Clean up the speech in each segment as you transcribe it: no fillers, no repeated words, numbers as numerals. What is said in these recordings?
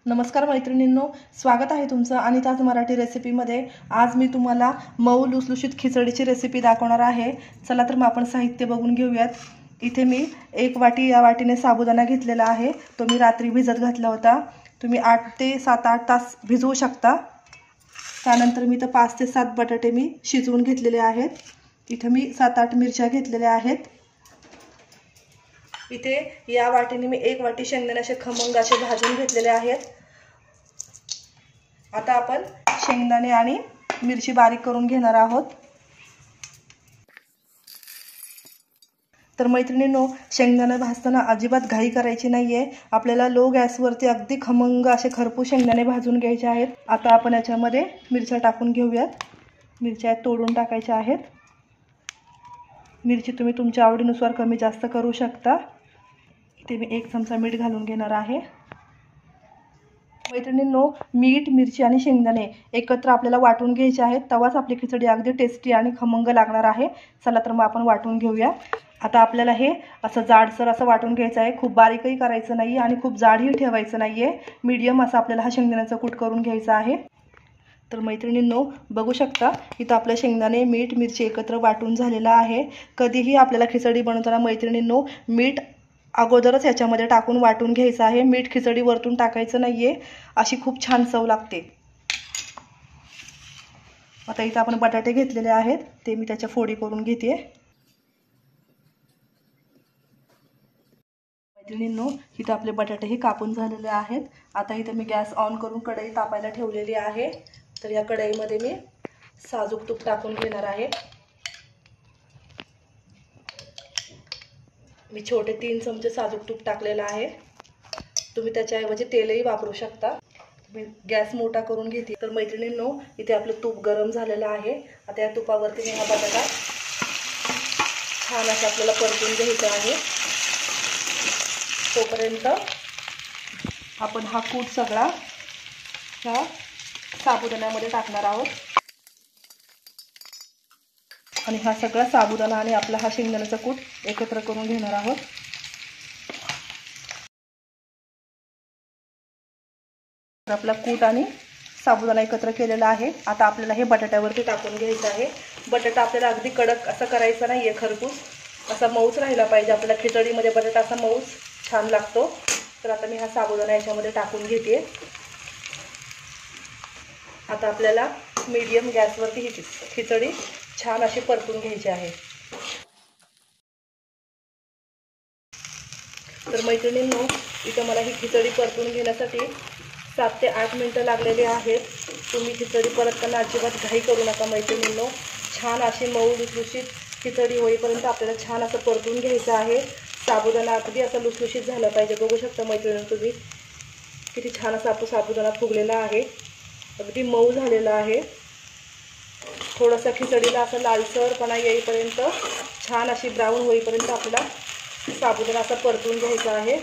नमस्कार मैत्रिणींनो, स्वागत आहे तुमचं अनिताज मराठी रेसिपीमध्ये। आज मी तुम्हाला मऊ लुसलुशीत खिचडीची रेसिपी दाखवणार आहे। चला तर मग आपण साहित्य बघून घेऊयात। इथे मी 1 वाटी या वाटीने साबुदाणा घेतलेला आहे। तो मी रात्री भिजत घातला होता। तुम्ही 8 ते 7-8 तास भिजवू शकता। त्यानंतर मी 5 ते 7 बटाटे मी शिजवून घेतलेले आहेत। इथे मी 7-8 मिरच्या घेतलेल्या आहेत। इथे या वाटीने मी 1 वाटी शेंगदाणे असे खमंग असे भाजून घेतलेले आहेत। आता आपण शेंगदाणे आणि मिरची बारीक करून घेणार आहोत। तर मैत्रिणींनो, शेंगदाणे भाजताना अजिबात घाई करायची नाहीये। आपल्याला लो गॅसवरती अगदी खमंग असे खरपूस शेंगदाणे भाजून घ्यायचे आहेत। आता आपण याच्यामध्ये मिरच्या टाकून घेऊयात। मिरच्या तोडून टाकायच्या आहेत। मिरची तुम्ही तुमच्या आवडीनुसार कमी जास्त करू शकता। इथे मी 1 चमचा मीठ घालून घेणार आहे। मैत्रिणींनो, मीठ, मिरची आणि शेंगदाणे एकत्र आपल्याला वाटून घ्यायचे आहेत। तेव्हाच आपली खिचडी अगदी टेस्टी आणि खमंग लागणार आहे। चला तर मग आपण वाटून घेऊया। आता आपल्याला हे असं जाडसर असं वाटून घ्यायचं आहे। खूप बारीकही करायचं नाही आणि खूप जाडही ठेवायचं नाहीये। मीडियम असं आपल्याला हा शेंगदाण्याचा कूट करून घ्यायचा आहे। तर मैत्रिणींनो, बघू शकता इथं आपले शेंगदाणे, मीठ, मिरची एकत्र वाटून झालेला आहे। कधीही आपल्याला खिचडी बनवताना मैत्रिणींनो, मीठ अगोदरच याच्यामध्ये टाकून वाटून घ्यायचं आहे। मीठ खिचडी वरतून टाकायचं नाहीये, अशी खूप छान चव लागते। आता इथं आपण बटाटे घेतलेले आहेत, ते मी त्याच्या फोडी करून घेते। मैत्रिणींनो, इथं आपले बटाटेही कापून झालेले आहेत। आता इथं मी गॅस ऑन करून कढई तापायला ठेवलेली आहे। तर या कढईमध्ये मी साजूक तूप टाकून घेणार आहे। मी छोटे 3 चमचे साजूक तूप टाकलेला आहे। तुम्ही त्याच्याऐवजी तेलही वापरू शकता। मी गॅस मोठा करून घेते। तर मैत्रिणींनो, इथे आपलं तूप गरम झालेलं आहे। आता या तुपावरती मी हा बटाटा छान असा आपल्याला परतून घ्यायचा आहे। तोपर्यंत आपण हा कूट सगळा ह्या साबुदाण्यामध्ये टाकणार आहोत आणि हा सगळा साबुदाणा आणि आपला हा शेंगदाण्याचा कूट एकत्र करून घेणार आहोत। तर आपला कूट आणि साबुदाणा एकत्र केलेला आहे। आता आपल्याला हे बटाट्यावरती टाकून घ्यायचं आहे। बटाटा आपल्याला अगदी कडक असं करायचं नाहीये, खरपूस असा मऊच राहिला पाहिजे। आपल्या खिचडीमध्ये बटाटा असा मऊच छान लागतो। तर आता मी हा साबुदाणा याच्यामध्ये टाकून घेते। आता आपल्याला मीडियम गॅसवरती ही खिचडी छान अशी परतून घ्यायची आहे। तर मैत्रिणींनो, इथं मला ही खिचडी परतून घेण्यासाठी 7 ते 8 मिनिटं लागलेली आहेत। तुम्ही खिचडी परतताना अजिबात घाई करू नका मैत्रिणींनो। छान अशी मऊ लुसलुशीत खिचडी होईपर्यंत आपल्याला छान असं परतून घ्यायचं आहे। साबुदाणा अगदी असं लुसलुशीत झालं पाहिजे। बघू शकता मैत्रिणींनो तुम्ही, किती छान असा आपला साबुदाणा फुगलेला आहे, अगदी मऊ झालेला आहे। थोडासा खिचडीला असं लालसरपणा येईपर्यंत, छान अशी ब्राऊन होईपर्यंत आपल्याला साबुदाणा असा परतून घ्यायचा आहे।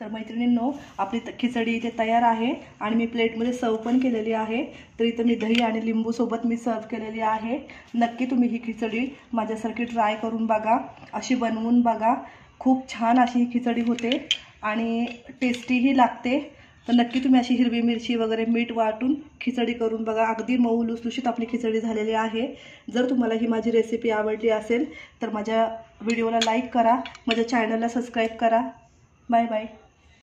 तर मैत्रिणींनो, आपली खिचडी इथे तयार आहे आणि मी प्लेटमध्ये सर्व पण केलेली आहे। तर इथं मी दही आणि लिंबू सोबत मी सर्व केलेली आहे। नक्की तुम्ही ही खिचडी माझ्यासारखी ट्राय करून बघा, अशी बनवून बघा। खूप छान अशी ही खिचडी होते आणि टेस्टीही लागते। तर नक्की तुम्ही अशी हिरवी मिरची वगैरे मीठ वाटून खिचडी करून बघा। अगदी मऊ लुसलुशीत आपली खिचडी झालेली आहे। जर तुम्हाला ही माझी रेसिपी आवडली असेल तर माझ्या व्हिडिओला लाईक करा, माझ्या चॅनलला सबस्क्राईब करा। Bye bye.